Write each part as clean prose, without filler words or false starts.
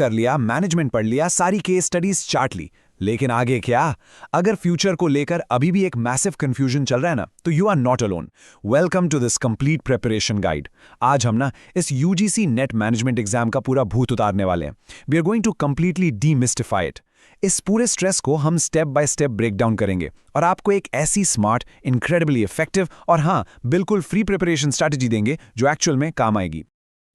कर लिया, मैनेजमेंट पढ़ लिया, सारी केस स्टडीज चाट ली, लेकिन आगे क्या? अगर फ्यूचर को लेकर अभी भी एक मैसिव कंफ्यूजन चल रहा है ना, तो you are not alone. Welcome to this complete preparation guide. आज हम ना इस यूजीसी नेट मैनेजमेंट एग्जाम का पूरा भूत उतारने वाले हैं। We are going to completely demystify it. इस पूरे स्ट्रेस को हम step by step break down करेंगे और आपको एक ऐसी स्मार्ट, इनक्रेडिबली इफेक्टिव और हाँ, बिल्कुल फ्री प्रिपरेशन स्ट्रैटेजी देंगे जो एक्चुअल में काम आएगी।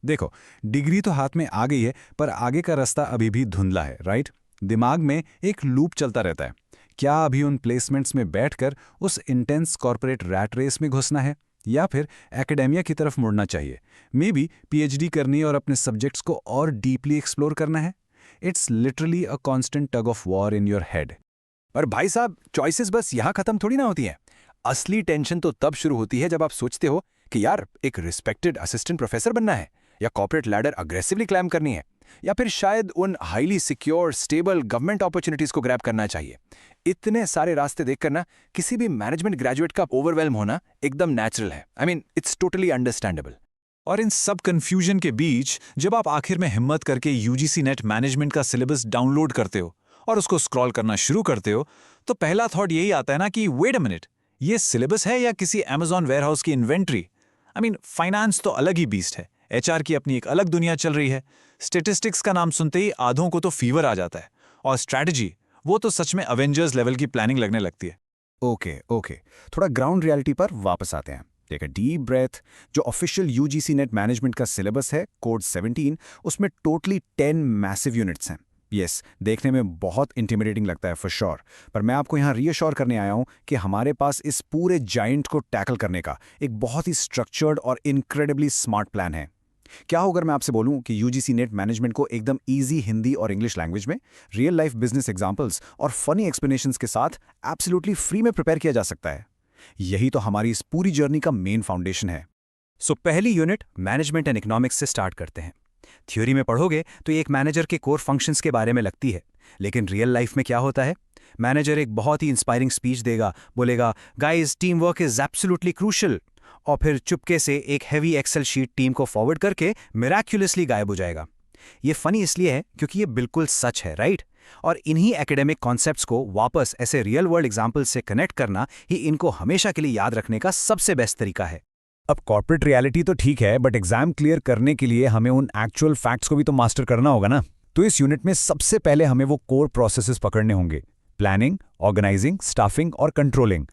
देखो, डिग्री तो हाथ में आ गई है, पर आगे का रास्ता अभी भी धुंधला है, राइट? दिमाग में एक लूप चलता रहता है। क्या अभी उन प्लेसमेंट्स में बैठकर उस इंटेंस कॉर्पोरेट रैट रेस में घुसना है, या फिर एकेडेमिया की तरफ मुड़ना चाहिए? मे बी पीएचडी करनी और अपने सब्जेक्ट्स को और डीपली एक्सप्लोर करना है। It's literally a constant tug of war in your head. पर भाई साहब, चॉइसेस बस यहाँ खत्म थोड़ी ना होती हैं। असली टेंशन तो तब शुरू होती है जब आप सोचते हो कि यार, एक रिस्पेक्टेड असिस्टेंट प्रोफेसर बनना है, या कॉर्पोरेट लैडर अग्रेसिवली क्लाइम करनी है, या फिर शायद उन highly secure stable government opportunities को ग्रैब करना चाहिए। इतने सारे रास्ते देखकर ना किसी भी मैनेजमेंट ग्रेजुएट का ओवरवेल्म होना एकदम नेचुरल है। I mean, it's totally understandable. और इन सब कंफ्यूजन के बीच जब आप आखिर में हिम्मत करके यूजीसी नेट मैनेजमेंट का सिलेबस डाउनलोड करते हो और उसको स्क्रॉल करना शुरू करते हो, तो पहला थॉट यही आता है ना कि वेट अ मिनट, ये सिलेबस है या किसी अमेजॉन वेयरहाउस की इन्वेंट्री? आई मीन, फाइनेंस तो अलग ही बीस्ट है, एचआर की अपनी एक अलग दुनिया चल रही है, स्टेटिस्टिक्स का नाम सुनते ही आधों को तो फीवर आ जाता है, और स्ट्रैटेजी, वो तो सच में अवेंजर्स लेवल की प्लानिंग लगने लगती है। ओके, थोड़ा ग्राउंड रियलिटी पर वापस आते हैं। Take a deep breath. जो ऑफिशियल यूजीसी नेट मैनेजमेंट का सिलेबस है, कोड 17, उसमें टोटली 10 मैसिव यूनिट्स हैं। यस, देखने में बहुत इंटिमिडेटिंग लगता है फॉर श्योर, पर मैं आपको यहाँ रीअश्योर करने आया हूँ कि हमारे पास इस पूरे जायंट को टैकल करने का एक बहुत ही स्ट्रक्चर्ड और इनक्रेडिबली स्मार्ट प्लान है। क्या हो अगर मैं आपसे बोलूं कि यूजीसी नेट मैनेजमेंट को एकदम इजी हिंदी और इंग्लिश लैंग्वेज में, रियल लाइफ बिजनेस एग्जांपल्स और फनी एक्सप्लेनेशंस के साथ एब्सोल्युटली फ्री में प्रिपेयर किया जा सकता है? यही तो हमारी इस पूरी जर्नी का मेन फाउंडेशन है। सो पहली यूनिट मैनेजमेंट एंड इकोनॉमिक्स से स्टार्ट करते हैं। थ्योरी में पढ़ोगे तो ये एक मैनेजर के कोर फंक्शंस के बारे में लगती है, लेकिन रियल लाइफ में क्या होता है? मैनेजर एक बहुत ही इंस्पायरिंग स्पीच देगा, बोलेगा guys team work is absolutely crucial, और फिर चुपके से एक हैवी एक्सेल शीट टीम को फॉरवर्ड करके मिराक्युलसली गायब हो जाएगा। ये फनी इसलिए है क्योंकि ये बिल्कुल सच है, राइट? और इन्हीं एकेडमिक कॉन्सेप्ट्स को वापस ऐसे रियल वर्ल्ड एग्जाम्पल्स से कनेक्ट करना ही इनको हमेशा के लिए याद रखने का सबसे बेस्ट तरीका है। अब कॉर्पोरेट रियलिटी तो ठीक है, बट एग्जाम क्लियर करने के लिए हमें उन एक्चुअल फैक्ट्स को भी तो मास्टर करना होगा ना। तो इस यूनिट में सबसे पहले हमें वो कोर प्रोसेसेस पकड़ने होंगे: प्लानिंग, ऑर्गेनाइजिंग, स्टाफिंग और कंट्रोलिंग।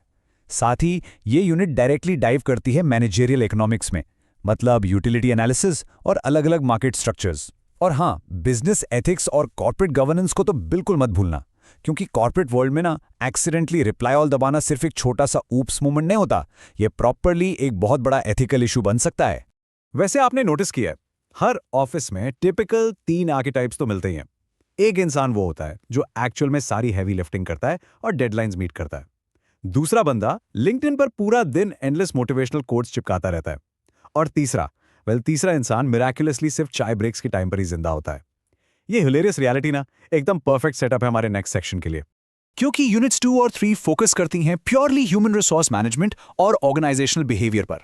साथ ही ये यूनिट डायरेक्टली डाइव करती है मैनेजरियल इकोनॉमिक्स में, मतलब यूटिलिटी एनालिसिस और अलग अलग मार्केट स्ट्रक्चर्स। और हाँ, बिजनेस एथिक्स और कॉर्पोरेट गवर्नेंस को तो बिल्कुल मत भूलना, क्योंकि कॉर्पोरेट वर्ल्ड में ना एक्सीडेंटली रिप्लाई ऑल दबाना सिर्फ एक छोटा सा ऊप्स मूवमेंट नहीं होता, ये प्रॉपरली एक बहुत बड़ा एथिकल इशू बन सकता है। वैसे आपने नोटिस किया है, हर ऑफिस में टिपिकल 3 आर्केटाइप्स तो मिलते ही हैं। एक इंसान वो होता है जो एक्चुअल में सारी हैवी लिफ्टिंग करता है और डेडलाइंस मीट करता है। दूसरा बंदा लिंक्डइन पर पूरा दिन एंडलेस मोटिवेशनल कोट्स चिपकाता रहता है। और तीसरा इंसान मिराक्युलसली सिर्फ चाय ब्रेक्स के टाइम पर ही जिंदा होता है। ये हिलेरियस रियलिटी ना एकदम परफेक्ट सेटअप है हमारे नेक्स्ट सेक्शन के लिए, क्योंकि यूनिट्स 2 और 3 फोकस करती हैं प्योरली ह्यूमन रिसोर्स मैनेजमेंट और ऑर्गेनाइजेशनल बिहेवियर पर।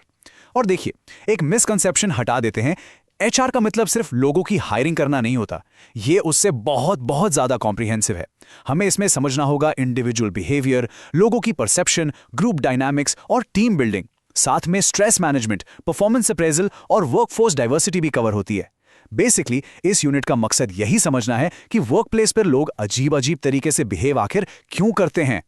और देखिए, एक मिसकंसेप्शन हटा देते हैं, एचआर का मतलब सिर्फ लोगों की हायरिंग करना नहीं होता, ये उससे बहुत बहुत ज्यादा कॉम्प्रिहेंसिव है। हमें इसमें समझना होगा इंडिविजुअल बिहेवियर, लोगों की परसेप्शन, ग्रुप डायनामिक्स और टीम बिल्डिंग। साथ में स्ट्रेस मैनेजमेंट, परफॉर्मेंस अप्रेजल और वर्कफोर्स डाइवर्सिटी भी कवर होती है। बेसिकली इस यूनिट का मकसद यही समझना है कि वर्कप्लेस पर लोग अजीब अजीब तरीके से बिहेव आखिर क्यों करते हैं।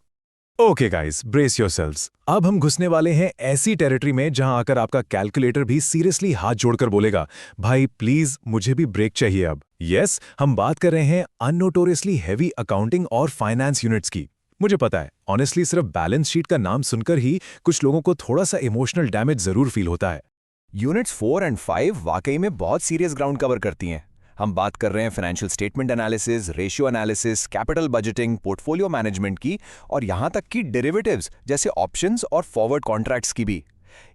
Okay guys, brace yourselves. अब हम घुसने वाले हैं ऐसी टेरिटरी में जहां आकर आपका कैलकुलेटर भी सीरियसली हाथ जोड़कर बोलेगा, भाई प्लीज मुझे भी ब्रेक चाहिए अब। यस, हम बात कर रहे हैं अननोटोरियसली हैवी अकाउंटिंग और फाइनेंस यूनिट्स की। मुझे पता है, ऑनेस्टली सिर्फ बैलेंस शीट का नाम सुनकर ही कुछ लोगों को थोड़ा सा इमोशनल डैमेज जरूर फील होता है। यूनिट्स 4 और 5 वाकई में बहुत सीरियस ग्राउंड कवर करती हैं। हम बात कर रहे हैं financial statement analysis, ratio analysis, capital budgeting, portfolio management की, और यहां तक कि डेरिवेटिव्स जैसे ऑप्शंस और फॉरवर्ड कॉन्ट्रैक्ट्स की भी।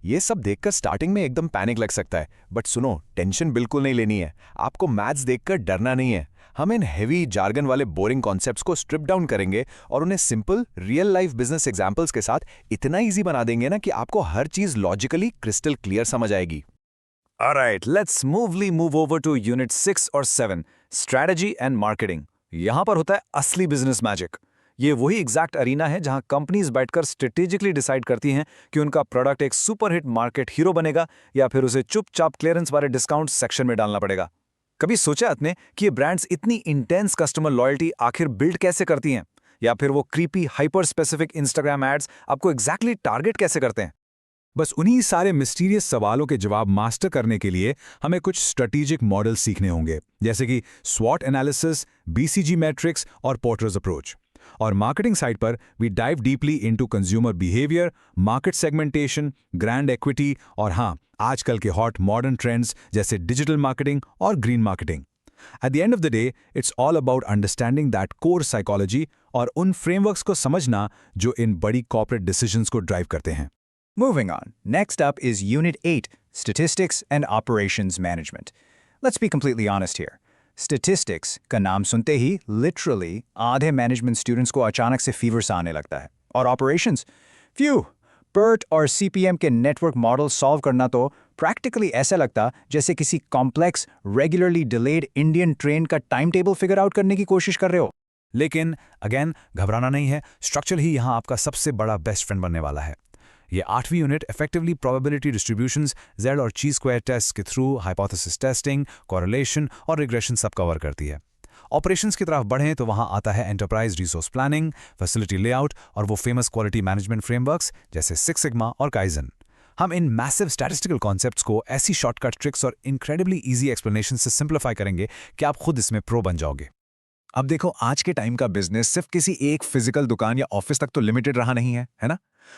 ये सब देखकर स्टार्टिंग में एकदम पैनिक लग सकता है, बट सुनो, टेंशन बिल्कुल नहीं लेनी है। आपको मैथ्स देखकर डरना नहीं है। हम इन हेवी जार्गन वाले बोरिंग कॉन्सेप्ट्स को स्ट्रिप डाउन करेंगे और उन्हें simple real life business examples के साथ इतना इजी बना देंगे ना कि आपको हर चीज लॉजिकली क्रिस्टल क्लियर समझ आएगी। Alright, let's move over to Unit 6 or 7, strategy and marketing. यहां पर होता है असली बिजनेस मैजिक। ये वही एग्जैक्ट अरीना है जहां कंपनीज बैठकर स्ट्रेटेजिकली डिसाइड करती हैं कि उनका प्रोडक्ट एक सुपरहिट मार्केट हीरो बनेगा या फिर उसे चुपचाप क्लियरेंस वाले डिस्काउंट सेक्शन में डालना पड़ेगा। कभी सोचा आपने कि ये ब्रांड्स इतनी इंटेंस कस्टमर लॉयल्टी आखिर बिल्ड कैसे करती हैं, या फिर वो creepy hyper specific Instagram ads आपको एग्जैक्टली टारगेट कैसे करते हैं? बस उन्हीं सारे मिस्टीरियस सवालों के जवाब मास्टर करने के लिए हमें कुछ स्ट्रेटेजिक मॉडल सीखने होंगे, जैसे कि स्वॉट एनालिसिस, BCG मैट्रिक्स और पोर्टर्स अप्रोच। और मार्केटिंग साइड पर we dive deeply into consumer behaviour, market segmentation, brand equity और हाँ, आजकल के हॉट मॉडर्न ट्रेंड्स जैसे डिजिटल मार्केटिंग और green marketing. At the end of the day, it's all about understanding that core psychology और उन frameworks को समझना जो इन बड़ी corporate decisions को drive करते हैं। Moving on, next up is Unit 8, Statistics and Operations Management. Let's be completely honest here. Statistics का नाम सुनते ही literally आधे management students को अचानक से fever सा आने लगता है। और operations? Phew! PERT और CPM के network model solve करना तो practically ऐसा लगता जैसे किसी complex, regularly delayed Indian train का timetable figure out करने की कोशिश कर रहे हो। लेकिन अगेन घबराना नहीं है, स्ट्रक्चर ही यहाँ आपका सबसे बड़ा बेस्ट फ्रेंड बनने वाला है। ये 8वीं unit effectively probability distributions, Z और ची स्क्वायर टेस्ट के थ्रू हाइपोथेसिस टेस्टिंग, कोरिलेशन और रिग्रेशन सब कवर करती है। ऑपरेशंस की तरफ बढ़ें तो वहाँ आता है enterprise resource planning, facility layout और वो फेमस क्वालिटी मैनेजमेंट फ्रेमवर्क्स जैसे सिक्स सिग्मा और काइजन। हम इन मैसिव स्टैटिस्टिकल कॉन्सेप्ट्स को ऐसी शॉर्टकट ट्रिक्स और इनक्रेडिबली इजी एक्सप्लेनेशन से सिंप्लीफाई करेंगे कि आप खुद इसमें प्रो बन जाओगे। अब देखो, आज के टाइम का बिजनेस सिर्फ किसी एक फिजिकल दुकान या ऑफिस तक तो लिमिटेड रहा नहीं है ना?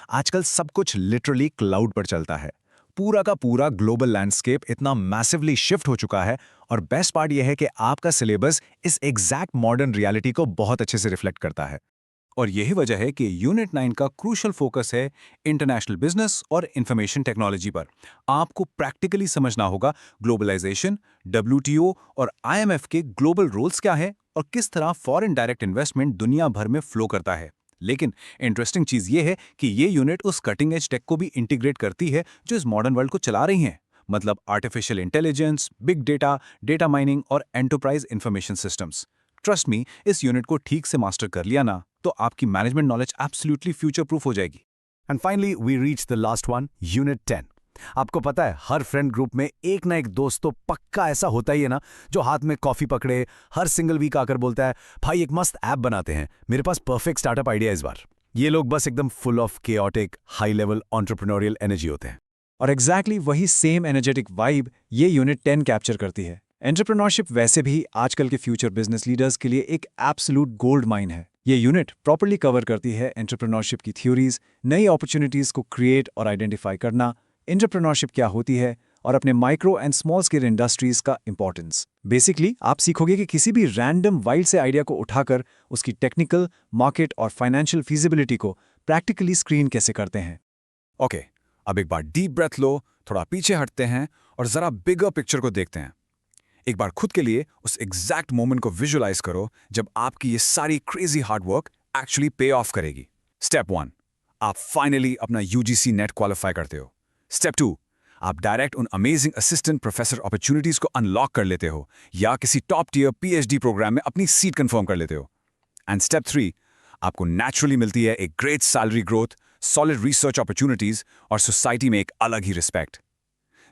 आजकल सब कुछ लिटरली क्लाउड पर चलता है। पूरा का पूरा ग्लोबल लैंडस्केप इतना मैसिवली शिफ्ट हो चुका है, और बेस्ट पार्ट यह है कि आपका सिलेबस इस एग्जैक्ट मॉडर्न रियलिटी को बहुत अच्छे से रिफ्लेक्ट करता है। और यही वजह है कि यूनिट 9 का क्रूशल फोकस है इंटरनेशनल बिजनेस और इंफॉर्मेशन टेक्नोलॉजी पर। आपको प्रैक्टिकली समझना होगा ग्लोबलाइजेशन, WTO और IMF के ग्लोबल रोल्स क्या है और किस तरह फॉरेन डायरेक्ट इन्वेस्टमेंट दुनिया भर में फ्लो करता है। लेकिन इंटरेस्टिंग चीज ये है कि ये यूनिट उस कटिंग एज टेक को भी इंटीग्रेट करती है जो इस मॉडर्न वर्ल्ड को चला रही हैं, मतलब artificial intelligence, big data, data mining और enterprise information systems. Trust me, इस यूनिट को ठीक से मास्टर कर लिया ना तो आपकी management knowledge absolutely future proof हो जाएगी। And finally we reach the last one, unit 10। आपको पता है, हर फ्रेंड ग्रुप में एक ना एक दोस्त तो पक्का ऐसा होता ही है ना, जो हाथ में कॉफी पकड़े हर सिंगल वीक आकर बोलता है, भाई एक मस्त ऐप बनाते हैं, मेरे पास परफेक्ट स्टार्टअप आइडिया इस बार। ये लोग बस एकदम full of chaotic high level entrepreneurial energy होते हैं। और एग्जैक्टली वही सेम एनर्जेटिक वाइब ये यूनिट 10 कैप्चर करती है। एंटरप्रेन्योरशिप वैसे भी आजकल के फ्यूचर बिजनेस लीडर्स के लिए एक एब्सोल्यूट गोल्ड माइन है। ये यूनिट प्रॉपर्ली कवर करती है एंटरप्रेन्योरशिप की थ्योरीज, नई अपॉर्चुनिटीज को क्रिएट और आइडेंटिफाई करना, एंटरप्रेन्योरशिप क्या होती है और अपने micro and small scale industries का इंपॉर्टेंस। बेसिकली आप सीखोगे कि किसी भी रैंडम वाइल्ड से आइडिया को उठाकर उसकी टेक्निकल, मार्केट और फाइनेंशियल फीजिबिलिटी को प्रैक्टिकली स्क्रीन कैसे करते हैं। ओके, अब एक बार डीप ब्रेथ लो, थोड़ा पीछे हटते हैं और जरा बिगर पिक्चर को देखते हैं। एक बार खुद के लिए उस एग्जैक्ट मोमेंट को विजुअलाइज करो जब आपकी ये सारी क्रेजी हार्डवर्क एक्चुअली पे ऑफ करेगी। स्टेप 1, आप फाइनली अपना UGC नेट क्वालिफाई करते हो। स्टेप 2, आप डायरेक्ट उन अमेजिंग असिस्टेंट प्रोफेसर अपॉर्चुनिटीज को अनलॉक कर लेते हो या किसी टॉप टियर PhD प्रोग्राम में अपनी सीट कंफर्म कर लेते हो। एंड स्टेप 3, आपको नेचुरली मिलती है एक great salary growth, solid research opportunities और सोसाइटी में एक अलग ही respect.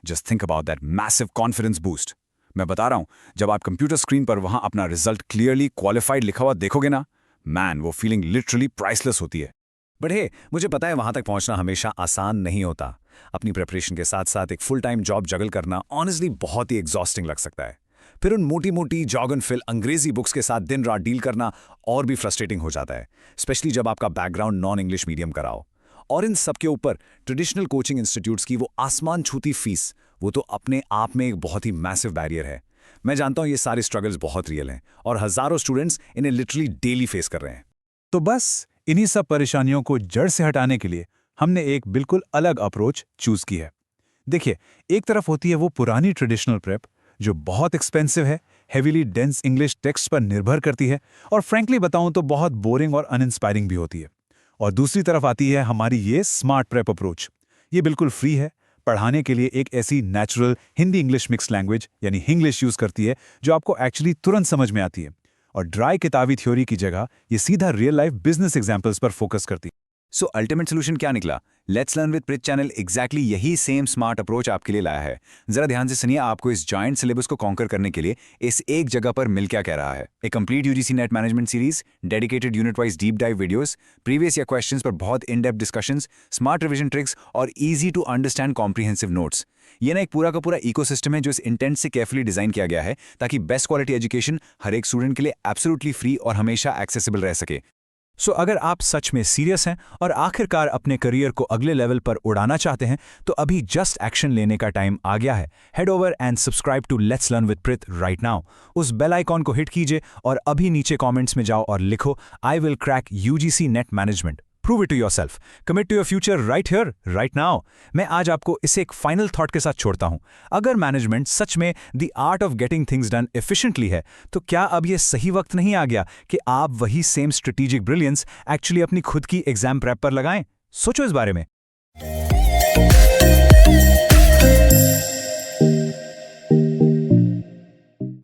Just think about that massive confidence boost. मैं बता रहा हूं, जब आप कंप्यूटर स्क्रीन पर वहां अपना रिजल्ट क्लियरली क्वालिफाइड लिखा हुआ देखोगे ना, मैन, वो फीलिंग लिटरली प्राइसलेस होती है। बट हे, मुझे पता है वहां तक पहुंचना हमेशा आसान नहीं होता। अपनी प्रिपरेशन के साथ साथ एक फुल टाइम जॉब जगल करना ऑनेस्टली बहुत ही एग्जॉस्टिंग लग सकता है। फिर उन मोटी मोटी जॉग एंड फिल अंग्रेजी बुक्स के साथ दिन रात डील करना और भी फ्रस्ट्रेटिंग हो जाता है, स्पेशली जब आपका बैकग्राउंड नॉन इंग्लिश मीडियम का हो। और इन सब के ऊपर ट्रेडिशनल कोचिंग इंस्टीट्यूट्स की वो आसमान छूती फीस, वो तो अपने आप में एक बहुत ही मैसिव बैरियर है। मैं जानता हूं ये सारे स्ट्रगल्स बहुत रियल हैं और हजारों स्टूडेंट्स इन्हें लिटरली डेली फेस कर रहे हैं। तो बस इन्हीं सब परेशानियों को जड़ से हटाने के लिए हमने एक बिल्कुल अलग अप्रोच चूज की है। देखिए, एक तरफ होती है वो पुरानी ट्रेडिशनल प्रेप जो बहुत एक्सपेंसिव है, हेवीली डेंस इंग्लिश टेक्स्ट पर निर्भर करती है और फ्रैंकली बताऊं तो बहुत बोरिंग और अनइंस्पायरिंग भी होती है। और दूसरी तरफ आती है हमारी ये स्मार्ट प्रेप अप्रोच। ये बिल्कुल फ्री है, पढ़ाने के लिए एक ऐसी natural Hindi English mix language यानी हिंग्लिश यूज करती है जो आपको एक्चुअली तुरंत समझ में आती है। और ड्राई किताबी थ्योरी की जगह ये सीधा रियल लाइफ बिजनेस एग्जांपल्स पर फोकस करती है। सो अल्टीमेट सोल्यूशन क्या निकला? Let's learn with Prit channel exactly यही सेम स्मार्ट अप्रोच आपके लिए लाया है। जरा ध्यान से सुनिए, आपको इस जॉइंट सिलेबस को कॉन्कर करने के लिए इस एक जगह पर मिल क्या कह रहा है। A complete UGC NET management series, dedicated unit wise deep dive videos, previous year questions पर बहुत in depth discussions, smart revision tricks और easy to understand comprehensive notes. ये ना एक पूरा का पूरा इकोसिस्टम है जो इस इंटेंट से केयरफुली डिजाइन किया गया है ताकि बेस्ट क्वालिटी एजुकेशन हर एक स्टूडेंट के लिए एब्सोल्युटली फ्री और हमेशा एक्सेसिबल रह सके। सो अगर आप सच में सीरियस हैं और आखिरकार अपने करियर को अगले लेवल पर उड़ाना चाहते हैं तो अभी जस्ट एक्शन लेने का टाइम आ गया है। Head over and subscribe to let's learn with Prit right now. उस बेल आइकॉन को हिट कीजिए और अभी नीचे कमेंट्स में जाओ और लिखो I will crack UGC NET management. Prove it to yourself, commit to your future right here right now. मैं आज आपको इसे एक फाइनल थॉट के साथ छोड़ता हूं। अगर मैनेजमेंट सच में the art of getting things done efficiently है तो क्या अब ये सही वक्त नहीं आ गया कि आप वही सेम स्ट्रेटेजिक ब्रिलियंस एक्चुअली अपनी खुद की एग्जाम प्रेप पर लगाएं? सोचो इस बारे में।